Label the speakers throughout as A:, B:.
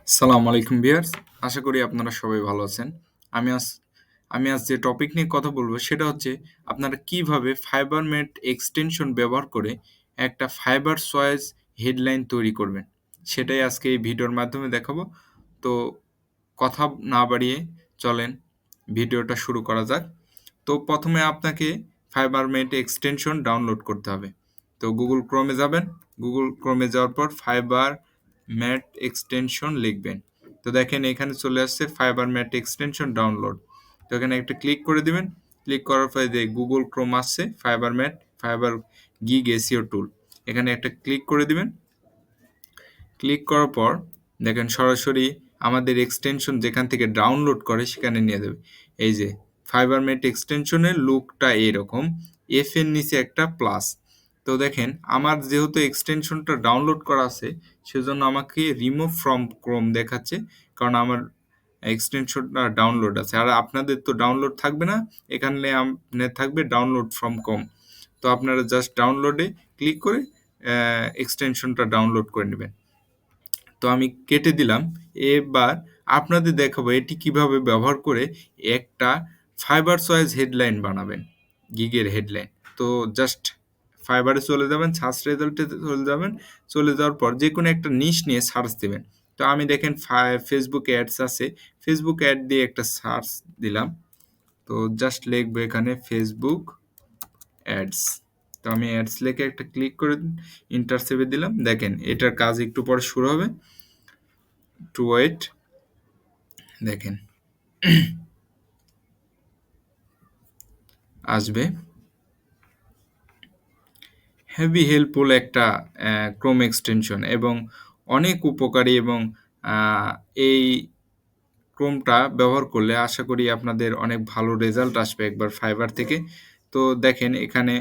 A: আসসালামু আলাইকুম ভিউয়ার্স, আশা করি আপনারা সবাই ভালো আছেন। আমি আজ আমি আজ যে টপিক নিয়ে কথা বলবো সেটা হচ্ছে আপনারা কিভাবে ফাইবারমেট এক্সটেনশন ব্যবহার করে একটা ফাইবার চয়েস হেডলাইন তৈরি করবেন। সেটাই আজকে এই ভিডিওর মাধ্যমে দেখাবো। তো কথা না বাড়িয়ে চলেন ভিডিওটা শুরু করা যাক। তো প্রথমে আপনাকে ফাইবারমেট এক্সটেনশন ডাউনলোড করতে হবে। তো গুগল ক্রোমে যাবেন। গুগল ক্রোমে যাওয়ার পর ফাইবার ম্যাট এক্সটেনশন লিখবেন। তো দেখেন এখানে চলে আসছে ফাইবার ম্যাট এক্সটেনশন ডাউনলোড। তো এখানে একটা ক্লিক করে দিবেন। ক্লিক করার পরে যে গুগল ক্রোম আসছে Fiverr mat Fiverr gig SEO tool, এখানে একটা ক্লিক করে দিবেন। ক্লিক করার পর দেখেন সরাসরি আমাদের এক্সটেনশন যেখান থেকে ডাউনলোড করে সেখানে নিয়ে যাবে। এই যে ফাইবারমেট এক্সটেনশনের লুকটা এরকম, এফ এর নিচে একটা প্লাস। তো দেখেন আমার যেহেতু এক্সটেনশনটা ডাউনলোড করা আছে সেজন্য আমাকে রিমুভ ফ্রম ক্রোম দেখাচ্ছে, কারণ আমার এক্সটেনশনটা ডাউনলোড আছে। আর আপনাদের তো ডাউনলোড থাকবে না, এখানে আপনার থাকবে ডাউনলোড ফ্রম ক্রোম। তো আপনারা জাস্ট ডাউনলোডে ক্লিক করে এক্সটেনশনটা ডাউনলোড করে নেবেন। তো আমি কেটে দিলাম। এবার আপনাদের দেখাবো এটি কিভাবে ব্যবহার করে একটা ফাইবার চয়েস হেডলাইন বানাবেন, গিগের হেডলাইন। তো জাস্ট ফাইবারে চলে যাবেন, সার্চ রেজাল্টে চলে যাবেন। চলে যাওয়ার পর যে কোনো একটা নিশ নিয়ে সার্চ দেবেন। তো আমি দেখেন ফেসবুক অ্যাডস আছে, ফেসবুক অ্যাড দিয়ে একটা সার্চ দিলাম। তো জাস্ট লিখবো এখানে ফেসবুক অ্যাডস। তো আমি অ্যাডস লিখে একটা ক্লিক করে ইন্টার চেপে দিলাম। দেখেন এটার কাজ একটু পরে শুরু হবে, টু ওয়েট। দেখেন আসবে। হেভি হেল্পফুল একটা ক্রোম এক্সটেনশন এবং অনেক উপকারী, এবং এই ক্রোমটা ব্যবহার করলে আশা করি আপনাদের অনেক ভালো রেজাল্ট আসবে একবার ফাইবার থেকে। তো দেখেন এখানে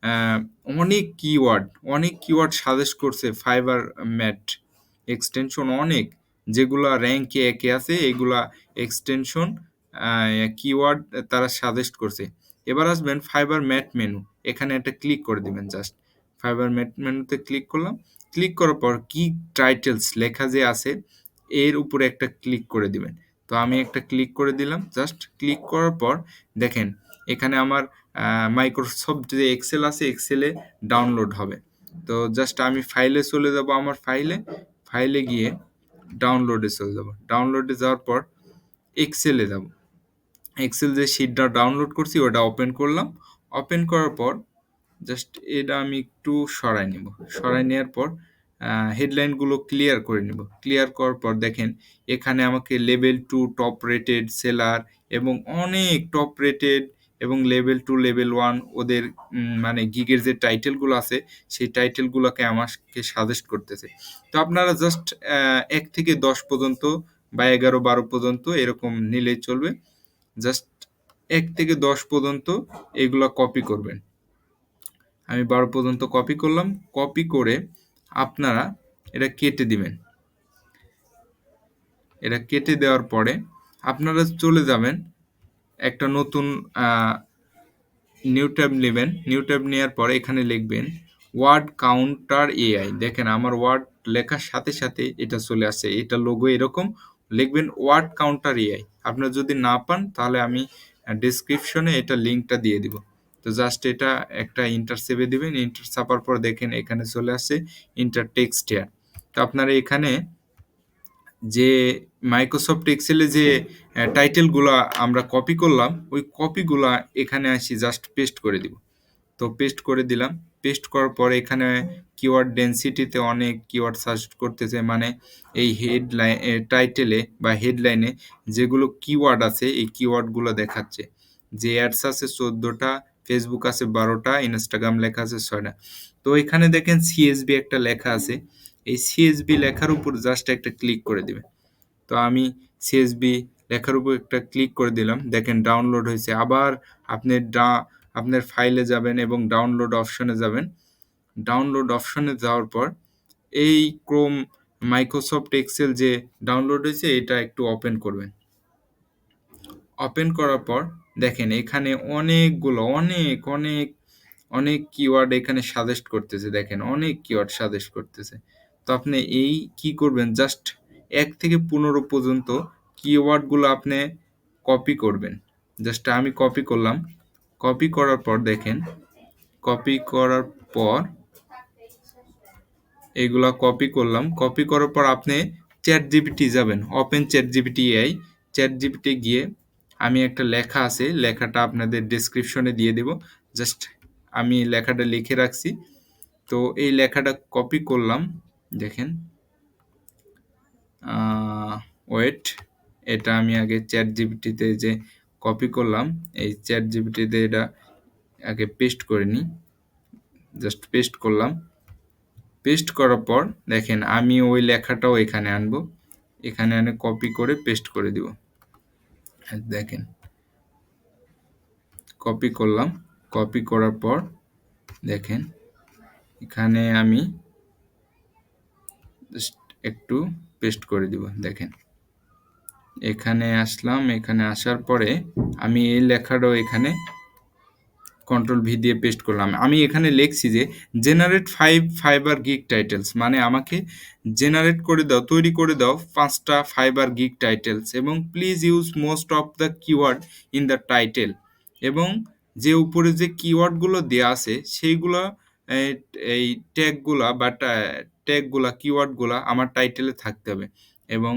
A: আহ, অনেক কিওয়ার্ড সাজেস্ট করছে ফাইবার ম্যাট এক্সটেনশন, অনেক যেগুলা র্যাঙ্কে একে আছে এগুলা এক্সটেনশন কিওয়ার্ড তারা সাজেস্ট করছে। এবার আসবেন ফাইবার ম্যাট মেনু, এখানে একটা ক্লিক করে দিবেন। জাস্ট ফাইবার ম্যাট মেনুতে ক্লিক করলাম। ক্লিক করার পর কি টাইটেলস লেখা যে আছে এর উপরে একটা ক্লিক করে দিবেন। তো আমি একটা ক্লিক করে দিলাম। জাস্ট ক্লিক করার পর দেখেন এখানে আমার মাইক্রোসফট যে এক্সেল আছে এক্সেলে ডাউনলোড হবে। তো জাস্ট আমি ফাইলে চলে যাব, আমার ফাইলে গিয়ে ডাউনলোডে চলে যাব। ডাউনলোডে যাওয়ার পর এক্সেলে যাব। এক্সেল যে শিটটা ডাউনলোড করছি ওটা ওপেন করলাম। ওপেন করার পর জাস্ট এটা আমি একটু সরাই নিব। সরাই নেওয়ার পর হেডলাইনগুলো ক্লিয়ার করে নিব। ক্লিয়ার করার পর দেখেন এখানে আমাকে লেভেল 2 টপ রেটেড সেলার এবং অনেক টপ রেটেড এবং লেভেল 2 লেভেল 1 ওদের মানে গিগের যে টাইটেলগুলো আছে সেই টাইটেলগুলোকে আমাকে সাজেস্ট করতেছে। তো আপনারা জাস্ট 1 থেকে 10 পর্যন্ত বা 11-12 পর্যন্ত এরকম নিলেই চলবে। জাস্ট 1 থেকে 10 পর্যন্ত এগুলা কপি করবেন। আমি 12 পর্যন্ত কপি করলাম। কপি করে আপনারা এটা কেটে দিবেন। এটা কেটে দেওয়ার পরে আপনারা চলে যাবেন একটা নতুন নিউ ট্যাব নেবেন। নিউ ট্যাব নেওয়ার পরে এখানে লিখবেন ওয়ার্ড কাউন্টার এআই। দেখেন আমার ওয়ার্ড লেখার সাথে সাথে এটা চলে আসছে, এটা লোগো এরকম। লিখবেন ওয়ার্ড কাউন্টার এআই। আপনারা যদি না পান তাহলে আমি ডেসক্রিপশনে এটা লিঙ্কটা দিয়ে দিব। তো জাস্ট এটা একটা ইন্টার চেপে দিবেন। ইন্টার চাপার পর দেখেন এখানে চলে আসছে ইন্টার টেক্সট হেয়ার। তো আপনারা এখানে যে মাইক্রোসফট এক্সেলে যে টাইটেলগুলো আমরা কপি করলাম ওই কপিগুলা এখানে আসি জাস্ট পেস্ট করে দিব। তো পেস্ট করে দিলাম। পেস্ট করার পরে এখানে কিওয়ার্ড ডেনসিটিতে অনেক কিওয়ার্ড সার্চ করতেছে, মানে এই হেডলাইন টাইটেলে বা হেডলাইনে যেগুলো কিওয়ার্ড আছে এই কিওয়ার্ডগুলো দেখাচ্ছে। যে অ্যাডস আছে 14টা, ফেসবুক আছে 12টা, ইনস্টাগ্রাম লেখা আছে 6টা। তো এখানে দেখেন সিএসবি একটা লেখা আছে, এই সিএসবি লেখার উপর জাস্ট একটা ক্লিক করে দিবেন। তো আমি সিএসবি লেখার উপর একটা ক্লিক করে দিলাম। দেখেন ডাউনলোড হয়েছে। আবার আপনি আপনার ফাইলে যাবেন এবং ডাউনলোড অপশনে যাবেন। ডাউনলোড অপশনে যাওয়ার পর এই ক্রোম মাইক্রোসফট এক্সেল যে ডাউনলোড হয়েছে এটা একটু ওপেন করবেন। ওপেন করার পর দেখেন এখানে অনেকগুলো অনেক অনেক অনেক কিওয়ার্ড এখানে সাজেস্ট করতেছে। দেখেন অনেক কিওয়ার্ড সাজেস্ট করতেছে। তো আপনি এই কি করবেন, জাস্ট 1 থেকে 15 পর্যন্ত কিওয়ার্ডগুলো আপনি কপি করবেন। জাস্ট আমি কপি করলাম। কপি করার পর দেখেন, কপি করার পর এগুলা কপি করলাম। কপি করার পর আপনি ChatGPT যাবেন। Open ChatGPT AI। ChatGPT গিয়ে আমি একটা লেখা আছে, লেখাটা আপনাদের ডেসক্রিপশনে দিয়ে দেব। জাস্ট আমি লেখাটা লিখে রাখছি। তো এই লেখাটা কপি করলাম। দেখেন, ওয়েট, এটা আমি আগে ChatGPT-তে যে কপি করলাম, এই ChatGPT-তে এটা আগে পেস্ট করে নিই। জাস্ট পেস্ট করলাম। পেস্ট করার পর দেখেন আমি ওই লেখাটাও এখানে আনবো। এখানে এনে কপি করে পেস্ট করে দিব। দেখেন, কপি করলাম। কপি করার পর দেখেন এখানে আমি জাস্ট একটু পেস্ট করে দিব। দেখেন, এখানে আসলাম। এখানে আসার পরে আমি এই লেখাটাও এখানে কন্ট্রোল ভি দিয়ে পেস্ট করলাম। আমি এখানে লিখছি যে জেনারেট 5 ফাইবার গিগ টাইটেলস, মানে আমাকে জেনারেট করে দাও, তৈরি করে দাও 5টা ফাইবার গিগ টাইটেলস, এবং please use most of the keyword in the title. এবং যে উপরে যে কিওয়ার্ডগুলো দেওয়া আছে সেইগুলো, এই ট্যাগগুলা বা ট্যাগগুলা, কিওয়ার্ডগুলা আমার টাইটেলে থাকতে হবে। এবং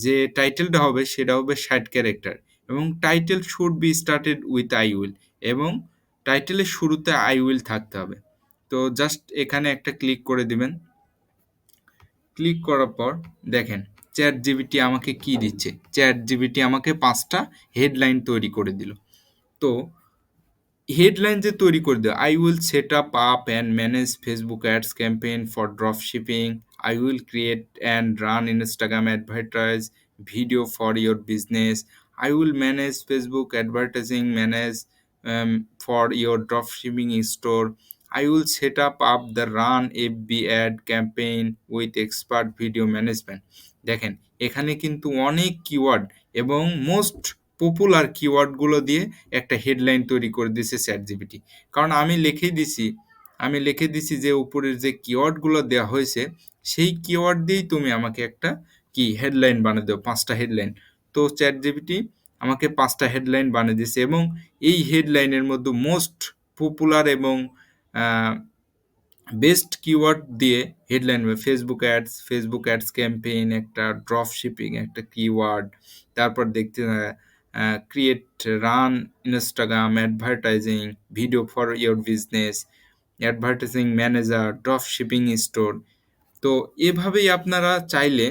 A: যে টাইটেলটা হবে সেটা হবে 60 ক্যারেক্টার, এবং title should be started with I will, এবং টাইটেলের শুরুতে আই উইল থাকতে হবে। তো জাস্ট এখানে একটা ক্লিক করে দিবেন। ক্লিক করার পর দেখেন ChatGPT আমাকে কি দিচ্ছে। ChatGPT আমাকে 5টা হেডলাইন তৈরি করে দিল। তো হেডলাইন যে তৈরি করে দেয়, I will set up and manage Facebook ads campaign for drop shipping, I will create and run Instagram advertise video for your business, I will manage Facebook advertising manage for your drop shipping store, I will set up the run FB ad campaign with expert video management. দেখেন এখানে কিন্তু অনেক keyword এবং most popular কিওয়ার্ডগুলো দিয়ে একটা headline তৈরি করে দিয়েছে ChatGPT। কারণ আমি লিখে দিছি যে উপরের যে কিওয়ার্ডগুলো দেওয়া হয়েছে সেই কিওয়ার্ড দিয়েই তুমি আমাকে একটা হেডলাইন বানিয়ে দাও, 5টা হেডলাইন। তো ChatGPT আমাকে 5টা হেডলাইন বানিয়ে দিয়েছে, এবং এই হেডলাইনের মধ্যে মোস্ট পপুলার এবং বেস্ট কিওয়ার্ড দিয়ে হেডলাইন, ফেসবুক অ্যাডস ক্যাম্পেইন, একটা ড্রপ শিপিং একটা কিওয়ার্ড, তারপর দেখতে create run Instagram advertising video for your business, advertising manager, drop shipping store. তো এভাবেই আপনারা চাইলে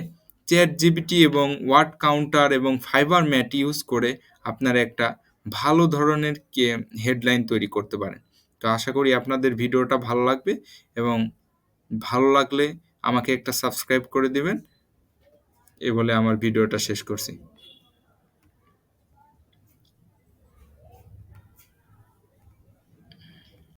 A: ChatGPT এবং ওয়ার্ড কাউন্টার এবং ফাইবার ম্যাট ইউজ করে আপনারা একটা ভালো ধরনের হেডলাইন তৈরি করতে পারেন। তো আশা করি আপনাদের ভিডিওটা ভালো লাগবে, এবং ভালো লাগলে আমাকে একটা সাবস্ক্রাইব করে দিবেন। এ বলে আমার ভিডিওটা শেষ করছি।